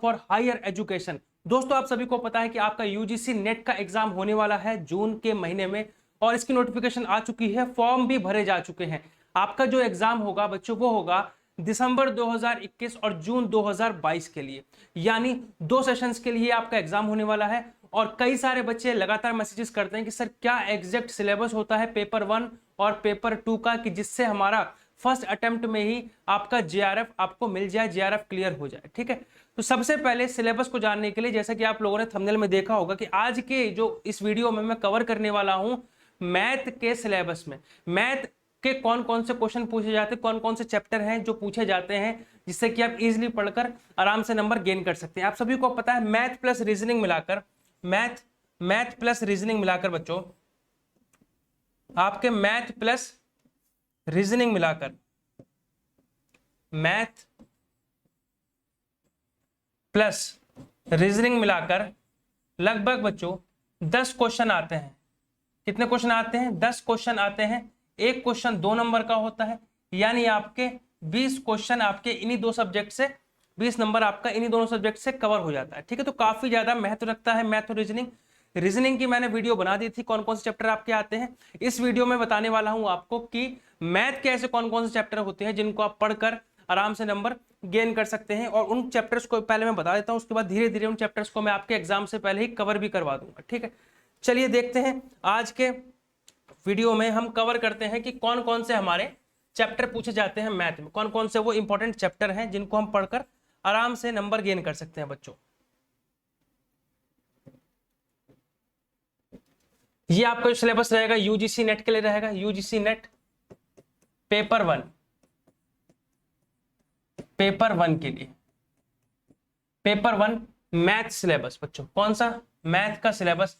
For higher education. दोस्तों आप सभी को पता है कि आपका यूजीसी नेट का एग्जाम होने वाला है जून के महीने में और इसकी नोटिफिकेशन आ चुकी है, फॉर्म भी भरे जा चुके हैं। आपका जो एग्जाम होगा बच्चों वो होगा दिसंबर 2021 और जून 2022 के लिए, यानी 2 सेशंस के लिए आपका एग्जाम होने वाला है। और कई सारे बच्चे लगातार मैसेजेस करते हैं कि सर क्या एग्जैक्ट सिलेबस होता है पेपर 1 और पेपर 2 का, कि जिससे हमारा फर्स्ट अटेम्प्ट में ही आपका जेआरएफ आपको मिल जाए, जेआरएफ क्लियर हो जाए। ठीक है, तो सबसे पहले सिलेबस को जानने के लिए, जैसा कि आप लोगों ने थंबनेल में देखा होगा कि आज के जो इस वीडियो में मैं कवर करने वाला हूं मैथ के सिलेबस में मैथ के कौन कौन से क्वेश्चन पूछे जाते हैं, कौन कौन से चैप्टर हैं जो पूछे जाते हैं, जिससे कि आप इजीली पढ़कर आराम से नंबर गेन कर सकते हैं। आप सभी को पता है मैथ प्लस रीजनिंग मिलाकर, मैथ प्लस रीजनिंग मिलाकर बच्चों, आपके मैथ प्लस रीजनिंग मिलाकर, मैथ प्लस रीजनिंग मिलाकर लगभग बच्चों 10 क्वेश्चन आते हैं। कितने क्वेश्चन आते हैं? 10 क्वेश्चन आते हैं। एक क्वेश्चन 2 नंबर का होता है, यानी आपके 20 क्वेश्चन आपके इन्हीं 2 सब्जेक्ट से, 20 नंबर आपका इन्हीं दोनों सब्जेक्ट से कवर हो जाता है। ठीक है, तो काफी ज्यादा महत्व रखता है मैथ और रीजनिंग की मैंने वीडियो बना दी थी, कौन कौन से चैप्टर आपके आते हैं। इस वीडियो में बताने वाला हूं आपको कि मैथ के ऐसे कौन कौन से चैप्टर होते हैं जिनको आप पढ़कर आराम से नंबर गेन कर सकते हैं। और उन चैप्टर्स को पहले मैं बता देता हूं, उसके बाद धीरे धीरे उन चैप्टर्स को मैं आपके एग्जाम से पहले ही कवर भी करवा दूंगा। ठीक है, चलिए देखते हैं आज के वीडियो में हम कवर करते हैं कि कौन कौन से हमारे चैप्टर पूछे जाते हैं मैथ में, कौन कौन से वो इंपॉर्टेंट चैप्टर हैं जिनको हम पढ़कर आराम से नंबर गेन कर सकते हैं बच्चों। ये आपका जो सिलेबस रहेगा यूजीसी नेट के लिए रहेगा, यूजीसी नेट पेपर 1 के लिए, पेपर 1 मैथ सिलेबस बच्चों। कौन सा? मैथ का सिलेबस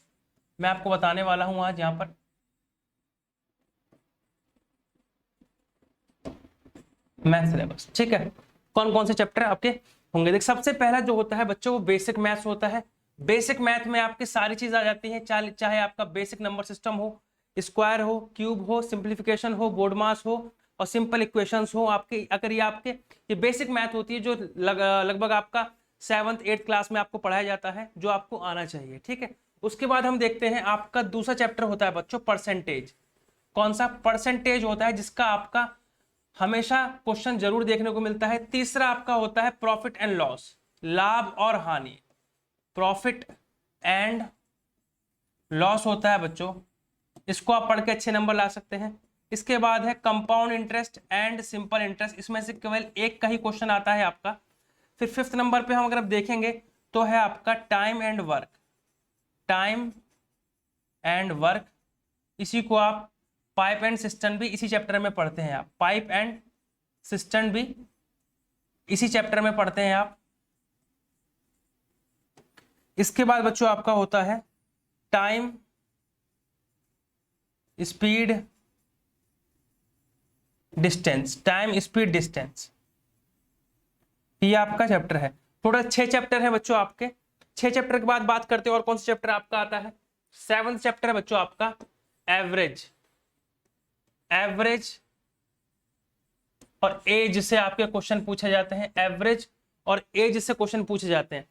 मैं आपको बताने वाला हूं आज यहां पर। मैथ सिलेबस, ठीक है, कौन कौन से चैप्टर आपके होंगे। देख, सबसे पहला जो होता है बच्चों वो बेसिक मैथ्स होता है। बेसिक मैथ में आपकी सारी चीज आ जाती है, चाहे आपका बेसिक नंबर सिस्टम हो, स्क्वायर हो, क्यूब हो, सिंप्लीफिकेशन हो, बोर्ड मास हो और सिंपल इक्वेशंस हो आपके। अगर ये बेसिक मैथ होती है जो लगभग आपका 7th 8th क्लास में आपको पढ़ाया जाता है, जो आपको आना चाहिए। ठीक है, उसके बाद हम देखते हैं आपका दूसरा चैप्टर होता है बच्चों परसेंटेज। कौन सा? परसेंटेज होता है, जिसका आपका हमेशा क्वेश्चन जरूर देखने को मिलता है। तीसरा आपका होता है प्रॉफिट एंड लॉस, लाभ और हानि, प्रॉफिट एंड लॉस होता है बच्चों, इसको आप पढ़ के अच्छे नंबर ला सकते हैं। इसके बाद है compound interest and simple interest, इसमें से केवल एक का ही क्वेश्चन आता है आपका। फिर 5th नंबर पे हम अगर देखेंगे तो है आपका time and work, time and work, इसी को आप पाइप एंड सिस्टम भी इसी चैप्टर में पढ़ते हैं आप, पाइप एंड सिस्टम भी इसी चैप्टर में पढ़ते हैं आप। इसके बाद बच्चों आपका होता है time speed distance, time speed distance, ये आपका चैप्टर है। टोटल 6 चैप्टर है बच्चों आपके। 6 चैप्टर के बाद बात करते हैं और कौन सा चैप्टर आपका आता है। 7th चैप्टर है बच्चों आपका एवरेज, एवरेज और एज से आपके क्वेश्चन पूछे जाते हैं, एवरेज और एज से क्वेश्चन पूछे जाते हैं।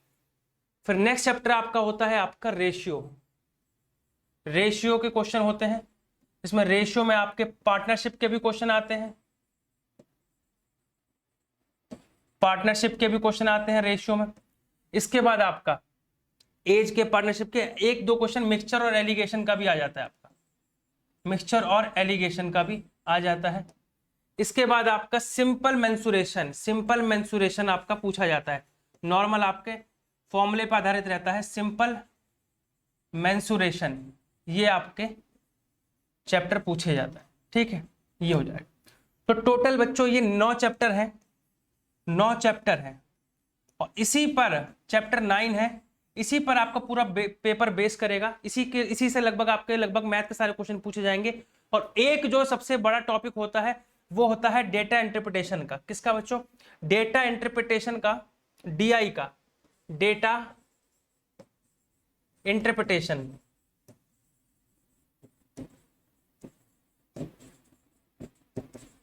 फिर नेक्स्ट चैप्टर आपका होता है आपका रेशियो, रेशियो के क्वेश्चन होते हैं। इसमें रेशियो में आपके पार्टनरशिप के भी क्वेश्चन आते हैं, पार्टनरशिप के भी क्वेश्चन आते हैं रेशियो में। इसके बाद आपका एज के, पार्टनरशिप के 1-2 क्वेश्चन मिक्सचर और एलिगेशन का भी आ जाता है आपका, मिक्सचर और एलिगेशन का भी आ जाता है। इसके बाद आपका सिंपल मेंसुरेशन, सिंपल मेंसुरेशन आपका पूछा जाता है, नॉर्मल आपके फॉर्मूले पर आधारित रहता है सिंपल मेंसुरेशन, ये आपके चैप्टर पूछे जाता है। ठीक है, ये हो जाएगा। तो टोटल बच्चों ये 9 चैप्टर हैं, 9 चैप्टर हैं और इसी पर चैप्टर 9 है, इसी पर आपका पूरा पेपर बेस करेगा, इसी से लगभग मैथ के सारे क्वेश्चन पूछे जाएंगे। और एक जो सबसे बड़ा टॉपिक होता है वो होता है डेटा इंटरप्रिटेशन का। किसका बच्चों? डेटा इंटरप्रिटेशन का, डीआई का, डेटा इंटरप्रिटेशन,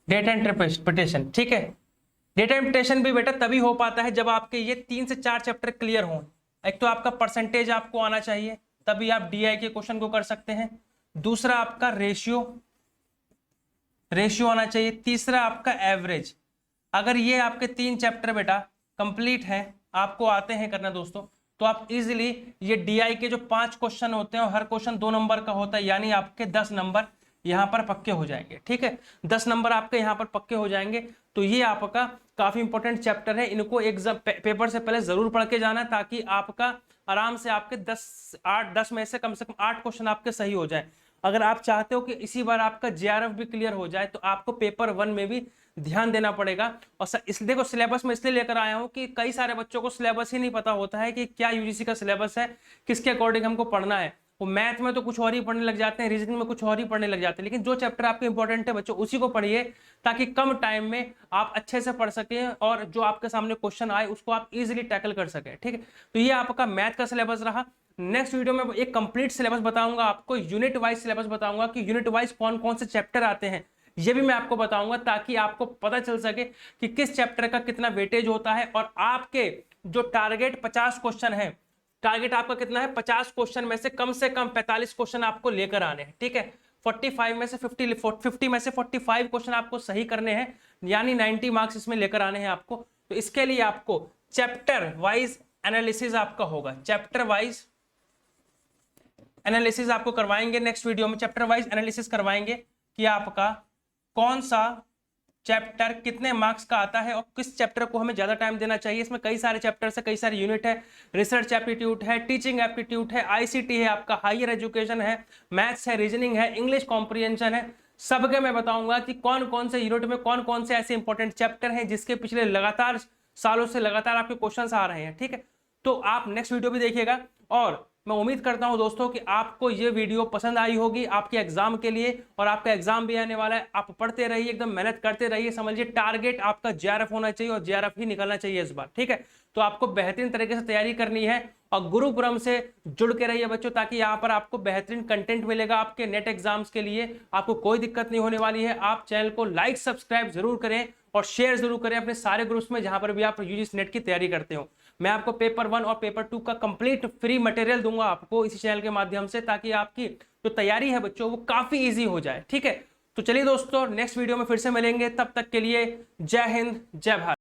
डेटा इंटरप्रिटेशन। ठीक है, डिटरमिनेशन भी बेटा तभी हो पाता है जब आपके ये 3 से 4 चैप्टर क्लियर हों। एक तो आपका परसेंटेज आपको आना चाहिए, तभी आप डीआई के क्वेश्चन को कर सकते हैं। दूसरा आपका रेशियो आना चाहिए। तीसरा आपका एवरेज। अगर ये आपके 3 चैप्टर बेटा कंप्लीट हैं, आपको आते हैं करना दोस्तों, तो आप इजीली ये डीआई के जो 5 क्वेश्चन होते हैं और हर क्वेश्चन 2 नंबर का होता है, यानी आपके 10 नंबर यहाँ पर पक्के हो जाएंगे। ठीक है, 10 नंबर आपके यहाँ पर पक्के हो जाएंगे। तो ये आपका काफी इंपॉर्टेंट चैप्टर है, इनको एग्जाम पेपर से पहले जरूर पढ़ के जाना, ताकि आपका आराम से आपके 10 में से कम 8 क्वेश्चन आपके सही हो जाए। अगर आप चाहते हो कि इसी बार आपका जेआरएफ भी क्लियर हो जाए, तो आपको पेपर 1 में भी ध्यान देना पड़ेगा। और इस देखो सिलेबस में इसलिए लेकर आया हूं कि कई सारे बच्चों को सिलेबस ही नहीं पता होता है कि क्या यूजीसी का सिलेबस है, किसके अकॉर्डिंग हमको पढ़ना है। वो मैथ में तो कुछ और ही पढ़ने लग जाते हैं, रीजनिंग में कुछ और ही पढ़ने लग जाते हैं, लेकिन जो चैप्टर आपके इंपॉर्टेंट है बच्चों उसी को पढ़िए, ताकि कम टाइम में आप अच्छे से पढ़ सकें और जो आपके सामने क्वेश्चन आए उसको आप इजीली टैकल कर सकें। ठीक है, तो ये आपका मैथ का सिलेबस रहा। नेक्स्ट वीडियो में एक कंप्लीट सिलेबस बताऊंगा आपको, यूनिट वाइज सिलेबस बताऊंगा कि यूनिट वाइज कौन कौन से चैप्टर आते हैं, ये भी मैं आपको बताऊंगा, ताकि आपको पता चल सके कि किस चैप्टर का कितना वेटेज होता है। और आपके जो टारगेट 50 क्वेश्चन है, टारगेट आपका कितना है, 50 क्वेश्चन में से कम 45 क्वेश्चन आपको लेकर आने हैं। ठीक है, 45 में से 50 में से 45 क्वेश्चन आपको सही करने हैं, यानी 90 मार्क्स इसमें लेकर आने हैं आपको। तो इसके लिए आपको चैप्टर वाइज एनालिसिस आपका होगा, चैप्टर वाइज एनालिसिस आपको करवाएंगे। नेक्स्ट वीडियो में चैप्टर वाइज एनालिसिस करवाएंगे कि आपका कौन सा चैप्टर कितने मार्क्स का आता है और किस चैप्टर को हमें ज्यादा टाइम देना चाहिए। इसमें कई सारे चैप्टर्स है, कई सारे यूनिट है, रिसर्च एप्टीट्यूड है, टीचिंग एप्टीट्यूड है, आईसीटी है, आपका हायर एजुकेशन है, मैथ्स है, रीजनिंग है, इंग्लिश कॉम्प्रिहेंशन है। सबके मैं बताऊंगा कि कौन कौन से यूनिट में कौन कौन से ऐसे इंपॉर्टेंट चैप्टर हैं जिसके पिछले लगातार सालों से लगातार आपके क्वेश्चन आ रहे हैं। ठीक है, तो आप नेक्स्ट वीडियो भी देखिएगा। और मैं उम्मीद करता हूं दोस्तों कि आपको ये वीडियो पसंद आई होगी आपके एग्जाम के लिए, और आपका एग्जाम भी आने वाला है। आप पढ़ते रहिए, एकदम मेहनत करते रहिए। समझिए टारगेट आपका जेआरएफ होना चाहिए और जेआरएफ ही निकलना चाहिए इस बार। ठीक है, तो आपको बेहतरीन तरीके से तैयारी करनी है और गुरुकुलम से जुड़ के रहिए बच्चों, ताकि यहाँ पर आपको बेहतरीन कंटेंट मिलेगा आपके नेट एग्जाम्स के लिए। आपको कोई दिक्कत नहीं होने वाली है। आप चैनल को लाइक सब्सक्राइब जरूर करें और शेयर जरूर करें अपने सारे ग्रुप्स में जहां पर भी आप यूजीसी नेट की तैयारी करते हो। मैं आपको पेपर 1 और पेपर 2 का कंप्लीट फ्री मटेरियल दूंगा आपको इसी चैनल के माध्यम से, ताकि आपकी जो तैयारी है बच्चों वो काफी इजी हो जाए। ठीक है, तो चलिए दोस्तों नेक्स्ट वीडियो में फिर से मिलेंगे, तब तक के लिए जय हिंद जय भारत।